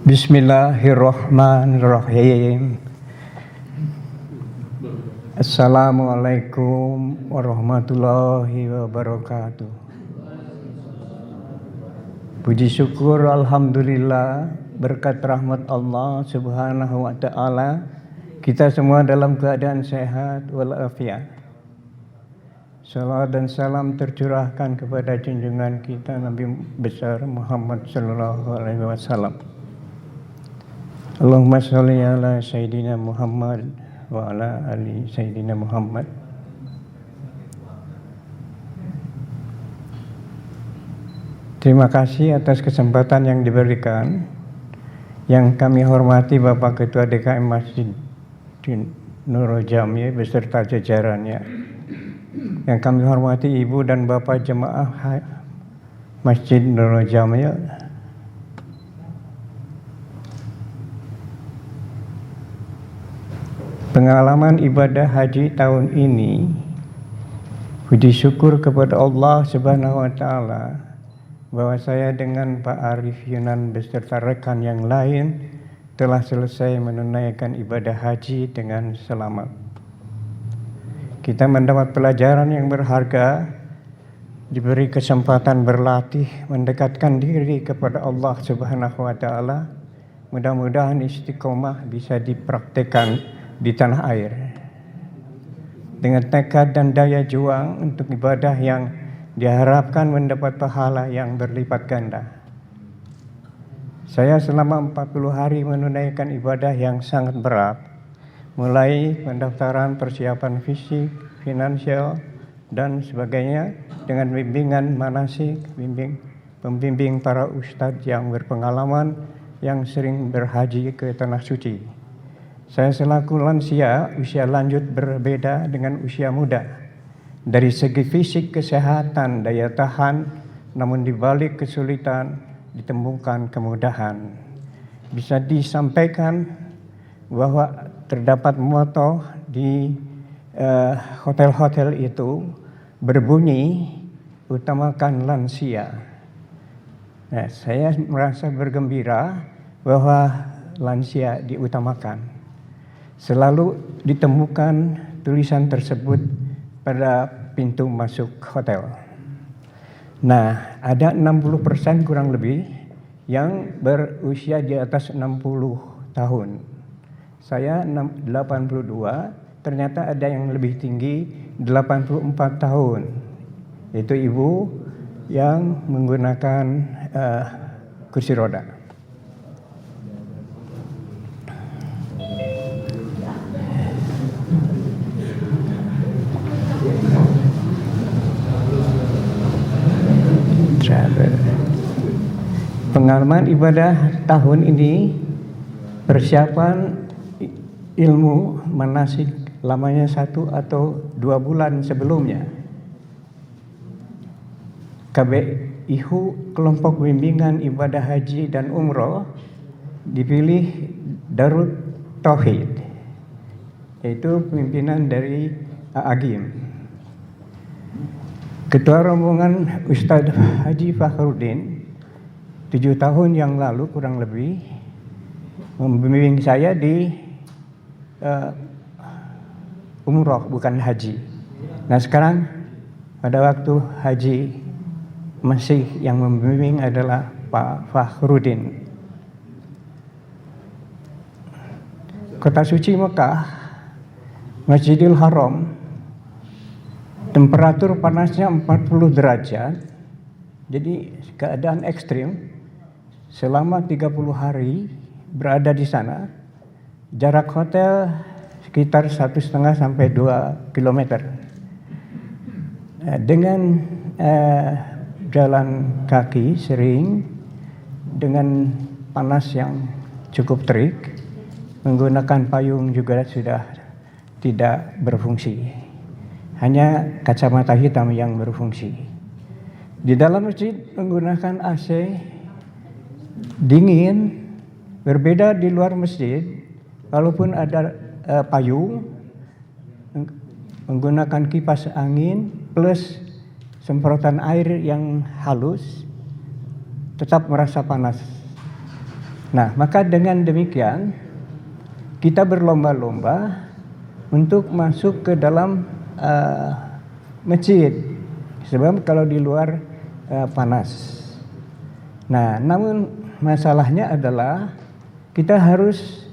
Bismillahirrahmanirrahim. Assalamualaikum warahmatullahi wabarakatuh. Puji syukur alhamdulillah, berkat rahmat Allah subhanahu wa ta'ala, kita semua dalam keadaan sehat walafiat. Salawat dan salam tercurahkan kepada junjungan kita Nabi besar Muhammad sallallahu alaihi wasallam. Allahumma sholli ala Sayyidina Muhammad wa ala ali Sayyidina Muhammad. Terima kasih atas kesempatan yang diberikan. Yang kami hormati Bapak Ketua DKM Masjid Nurul Jami beserta jajarannya. Yang kami hormati Ibu dan Bapak Jemaah Masjid Nurul Jami. Pengalaman ibadah haji tahun ini, puji syukur kepada Allah Subhanahu wa Ta'ala bahwa saya dengan Pak Arif Yunan beserta rekan yang lain telah selesai menunaikan ibadah haji dengan selamat. Kita mendapat pelajaran yang berharga, diberi kesempatan berlatih, mendekatkan diri kepada Allah Subhanahu wa Ta'ala. Mudah-mudahan istiqomah bisa dipraktekkan di tanah air dengan tekad dan daya juang untuk ibadah yang diharapkan mendapat pahala yang berlipat ganda. Saya selama 40 hari menunaikan ibadah yang sangat berat, mulai pendaftaran, persiapan fisik, finansial, dan sebagainya dengan bimbingan manasik, pembimbing para ustadz yang berpengalaman yang sering berhaji ke Tanah Suci. Saya selaku lansia, usia lanjut berbeda dengan usia muda. Dari segi fisik, kesehatan, daya tahan, namun di balik kesulitan ditemukan kemudahan. Bisa disampaikan bahwa terdapat moto di hotel-hotel itu berbunyi, utamakan lansia. Nah, saya merasa bergembira bahwa lansia diutamakan. Selalu ditemukan tulisan tersebut pada pintu masuk hotel. Nah, ada 60% kurang lebih yang berusia di atas 60 tahun. Saya 82, ternyata ada yang lebih tinggi 84 tahun. Itu ibu yang menggunakan kursi roda. Pengalaman ibadah tahun ini, persiapan ilmu manasik lamanya 1 atau 2 bulan sebelumnya. KBIHU, kelompok bimbingan ibadah haji dan umroh, dipilih Darut Tauhid, yaitu pimpinan dari Agim. Ketua rombongan Ustadz Haji Fakhruddin 7 tahun yang lalu kurang lebih membimbing saya di umroh, bukan haji. Nah, sekarang pada waktu haji masih yang membimbing adalah Pak Fakhruddin. Kota suci Mekah, Masjidil Haram, temperatur panasnya 40 derajat, jadi keadaan ekstrim. Selama 30 hari berada di sana, jarak hotel sekitar 1,5 sampai 2 kilometer. Dengan jalan kaki sering, dengan panas yang cukup terik, menggunakan payung juga sudah tidak berfungsi. Hanya kacamata hitam yang berfungsi. Di dalam masjid menggunakan AC dingin, berbeda di luar masjid. Walaupun ada payung, menggunakan kipas angin plus semprotan air yang halus, tetap merasa panas. Nah, maka dengan demikian kita berlomba-lomba untuk masuk ke dalam masjid, sebab kalau di luar panas. Nah, namun masalahnya adalah kita harus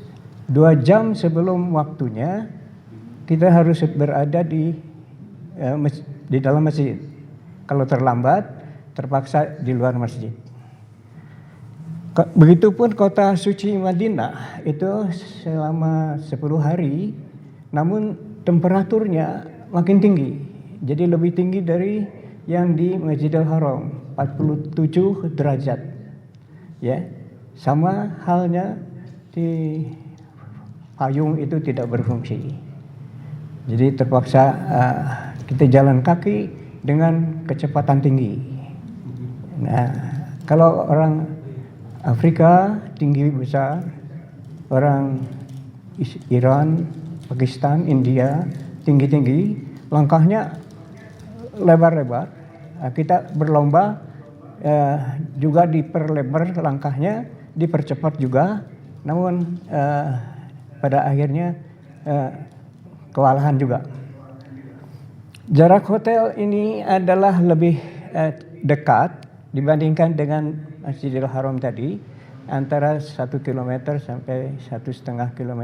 2 jam sebelum waktunya kita harus berada di dalam masjid. Kalau terlambat, terpaksa di luar masjid. Begitupun kota suci Madinah itu selama 10 hari, namun temperaturnya makin tinggi. Jadi lebih tinggi dari yang di Masjidil Haram, 47 derajat. Ya, sama halnya di payung itu tidak berfungsi. Jadi terpaksa kita jalan kaki dengan kecepatan tinggi. Nah, kalau orang Afrika tinggi besar, orang Iran, Pakistan, India tinggi-tinggi, langkahnya lebar-lebar. Kita berlomba juga diperlebar langkahnya, dipercepat juga, namun pada akhirnya kewalahan juga. Jarak hotel ini adalah lebih dekat dibandingkan dengan Masjidil Haram tadi, antara 1 km sampai 1,5 km.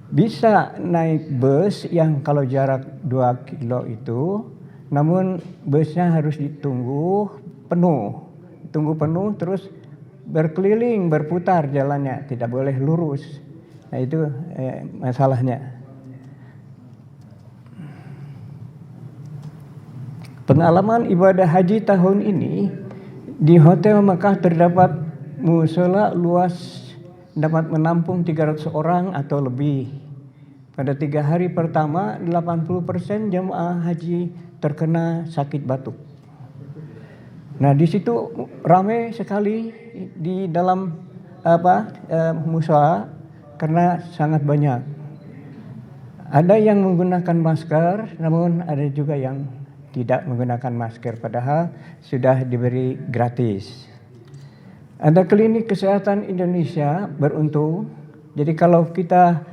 Bisa naik bus yang kalau jarak 2 kilo itu, namun busnya harus ditunggu penuh. Tunggu penuh terus berkeliling, berputar jalannya, tidak boleh lurus. Nah itu masalahnya. Pengalaman ibadah haji tahun ini, di Hotel Mekah terdapat musola luas dapat menampung 300 orang atau lebih. Pada 3 hari pertama, 80% jemaah haji terkena sakit batuk. Nah, di situ ramai sekali di dalam musola karena sangat banyak. Ada yang menggunakan masker, namun ada juga yang tidak menggunakan masker, padahal sudah diberi gratis. Ada klinik kesehatan Indonesia beruntung, jadi kalau kita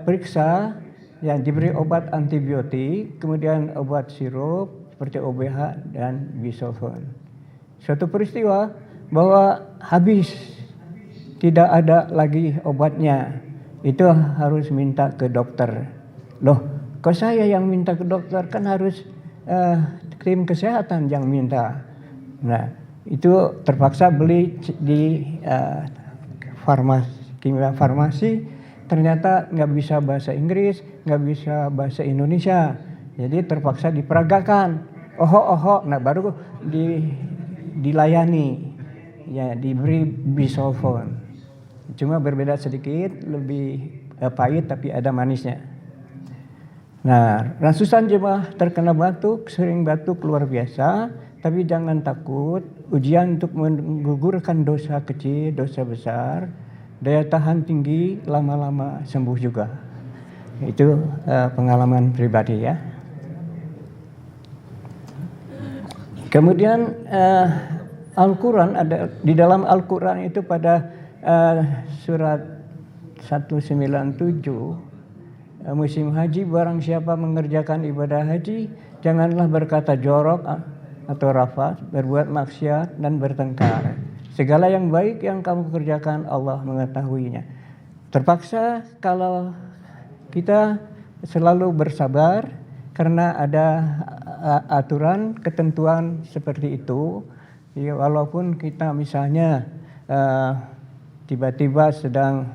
periksa, ya diberi obat antibiotik, kemudian obat sirup seperti OBH dan Bisolven. Suatu peristiwa bahwa habis, tidak ada lagi obatnya, itu harus minta ke dokter. Loh, kok saya yang minta ke dokter, kan harus tim kesehatan yang minta. Nah, itu terpaksa beli di kimia farmasi, ternyata nggak bisa bahasa Inggris, nggak bisa bahasa Indonesia, jadi terpaksa diperagakan. Nah baru dilayani, ya diberi Bisolven. Cuma berbeda sedikit, lebih pahit tapi ada manisnya. Nah, ratusan jemaah terkena batuk, sering batuk luar biasa, tapi jangan takut, ujian untuk menggugurkan dosa kecil, dosa besar, daya tahan tinggi, lama-lama sembuh juga. Itu pengalaman pribadi ya. Kemudian Al-Quran, ada di dalam Al-Quran itu pada surat 197, musim haji, barang siapa mengerjakan ibadah haji, janganlah berkata jorok atau rafath, berbuat maksiat dan bertengkar. Segala yang baik yang kamu kerjakan Allah mengetahuinya. Terpaksa kalau kita selalu bersabar karena ada aturan ketentuan seperti itu. Ya, walaupun kita misalnya tiba-tiba sedang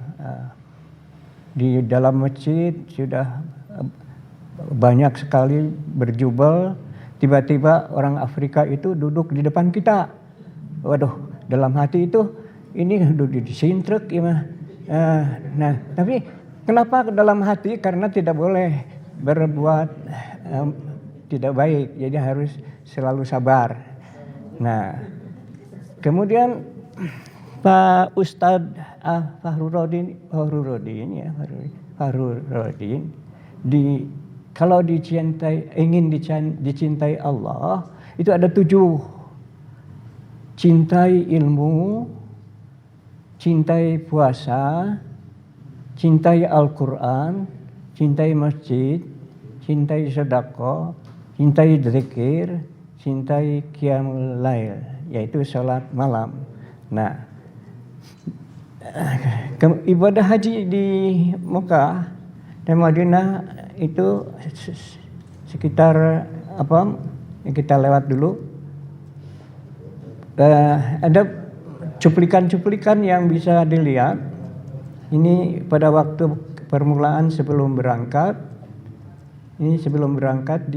di dalam masjid sudah banyak sekali berjubel, tiba-tiba orang Afrika itu duduk di depan kita. Waduh, dalam hati itu ini duduk disintrek ya. Nah, tapi kenapa dalam hati? Karena tidak boleh berbuat tidak baik, jadi harus selalu sabar. Nah, kemudian Pak Ustadz Fahrurodin kalau ingin dicintai Allah itu ada 7: cintai ilmu, cintai puasa, cintai Al-Quran, cintai masjid, cintai sedekah, cintai zikir, cintai qiyamul lail, yaitu sholat malam. Nah, ibadah haji di Mekah dan Madinah itu sekitar apa? Kita lewat dulu. Ada cuplikan-cuplikan yang bisa dilihat. Ini pada waktu permulaan sebelum berangkat. Ini sebelum berangkat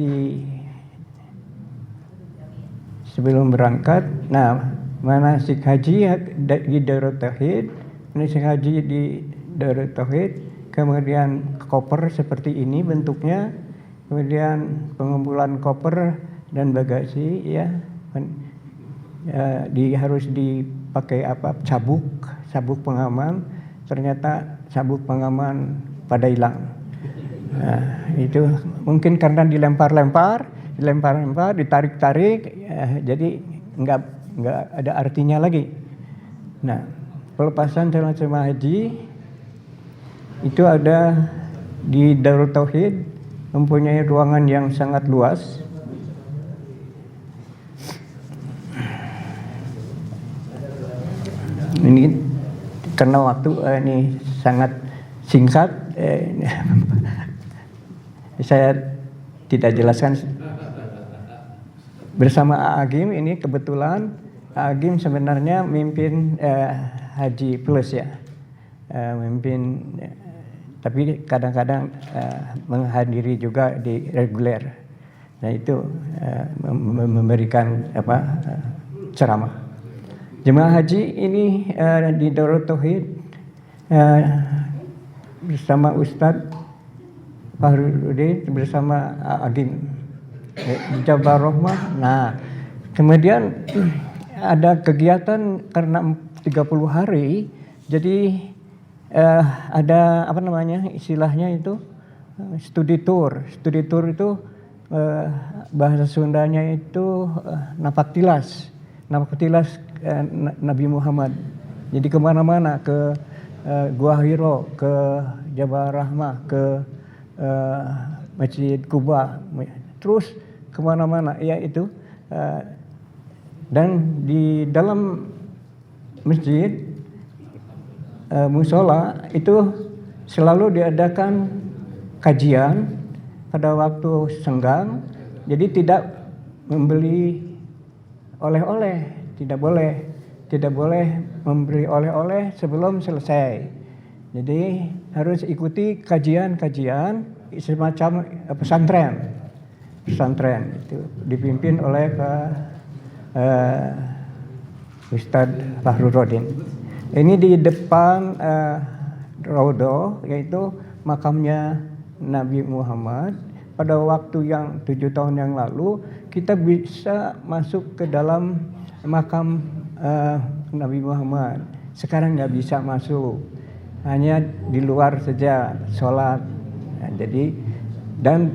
Nah, manasik haji di Darut Tauhid, manasik haji di Darut Tauhid, kemudian koper seperti ini bentuknya, kemudian pengumpulan koper dan bagasi, ya, harus dipakai sabuk pengaman. Ternyata sabuk pengaman pada hilang. Nah, itu mungkin karena dilempar-lempar, ditarik-tarik, jadi nggak ada artinya lagi. Nah, pelepasan calon jemaah haji itu ada di Darut Tauhid, mempunyai ruangan yang sangat luas. Ini karena waktu ini sangat singkat, saya tidak jelaskan. Bersama Agim ini kebetulan Agim sebenarnya mimpin Haji Plus ya, tapi kadang-kadang menghadiri juga di reguler. Nah itu memberikan ceramah. Jemaah haji ini di Darut Tauhid bersama Ustadz Fahrudin bersama Agim di Jabal Rahmah. Nah, kemudian ada kegiatan karena 30 hari, jadi ada istilahnya itu studi tour. Studi tour itu bahasa Sundanya itu napaktilas Nabi Muhammad. Jadi kemana-mana, ke Gua Hiro, ke Jabal Rahmah, ke Masjid Kuba, terus kemana-mana, yaitu dan di dalam masjid musola itu selalu diadakan kajian pada waktu senggang. Jadi tidak membeli oleh-oleh, tidak boleh membeli oleh-oleh sebelum selesai. Jadi harus ikuti kajian semacam pesantren itu dipimpin oleh Pak Ustadz Fahrudin. Ini di depan Raudhah, yaitu makamnya Nabi Muhammad. Pada waktu yang 7 tahun yang lalu kita bisa masuk ke dalam makam Nabi Muhammad. Sekarang nggak bisa masuk, hanya di luar saja sholat. Nah, jadi dan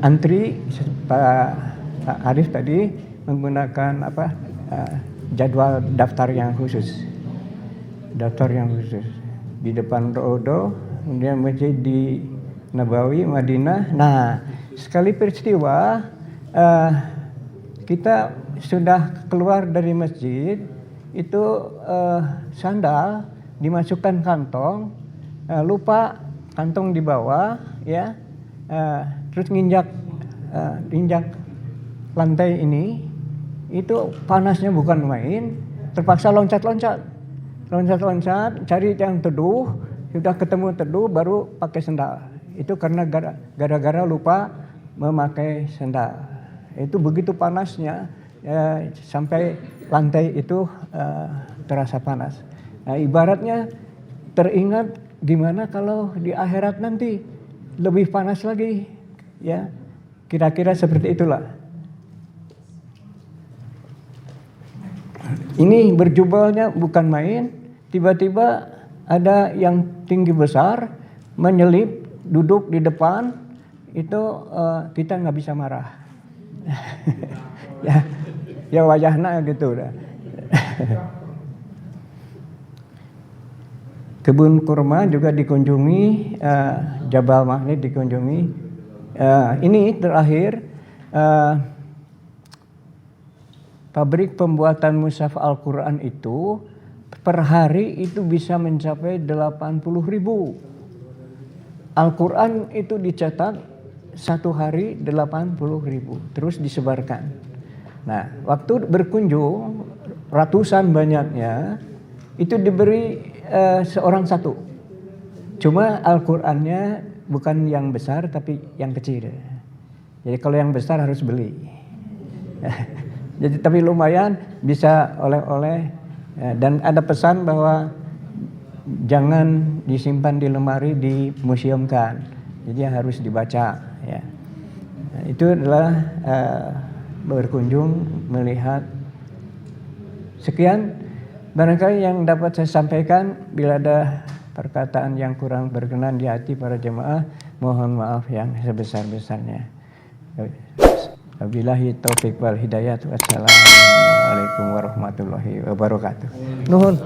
antri, Pak Arif tadi menggunakan jadwal daftar yang khusus di depan Raudhah, kemudian masjid di Nabawi Madinah. Nah, sekali peristiwa kita sudah keluar dari masjid itu, sandal dimasukkan kantong, lupa kantong di bawah ya, terus nginjak lantai ini, itu panasnya bukan main, terpaksa loncat-loncat cari yang teduh, sudah ketemu teduh baru pakai sandal. Itu karena gara-gara lupa memakai sandal. Itu begitu panasnya, sampai lantai itu terasa panas. Nah, ibaratnya teringat gimana kalau di akhirat nanti lebih panas lagi, ya kira-kira seperti itulah. Ini berjubelnya bukan main, tiba-tiba ada yang tinggi besar menyelip duduk di depan, itu kita nggak bisa marah. ya wajahnya gitu udah. Kebun kurma juga dikunjungi, Jabal Mahnet dikunjungi. Ini terakhir pabrik pembuatan mushaf Al-Quran itu per hari itu bisa mencapai 80.000. Al-Quran itu dicetak satu hari 80.000, terus disebarkan. Nah, waktu berkunjung ratusan banyaknya itu diberi seorang satu. Cuma Al-Qurannya bukan yang besar tapi yang kecil. Jadi kalau yang besar harus beli. Jadi tapi lumayan bisa oleh-oleh, dan ada pesan bahwa jangan disimpan di lemari, dimuseumkan. Jadi harus dibaca ya. Nah, itu adalah berkunjung melihat. Sekian barangkali yang dapat saya sampaikan. Bila ada perkataan yang kurang berkenan di hati para jemaah, mohon maaf yang sebesar-besarnya. Wabillahi taufiq wal hidayah. Wassalamualaikum warahmatullahi wabarakatuh. Nuhun.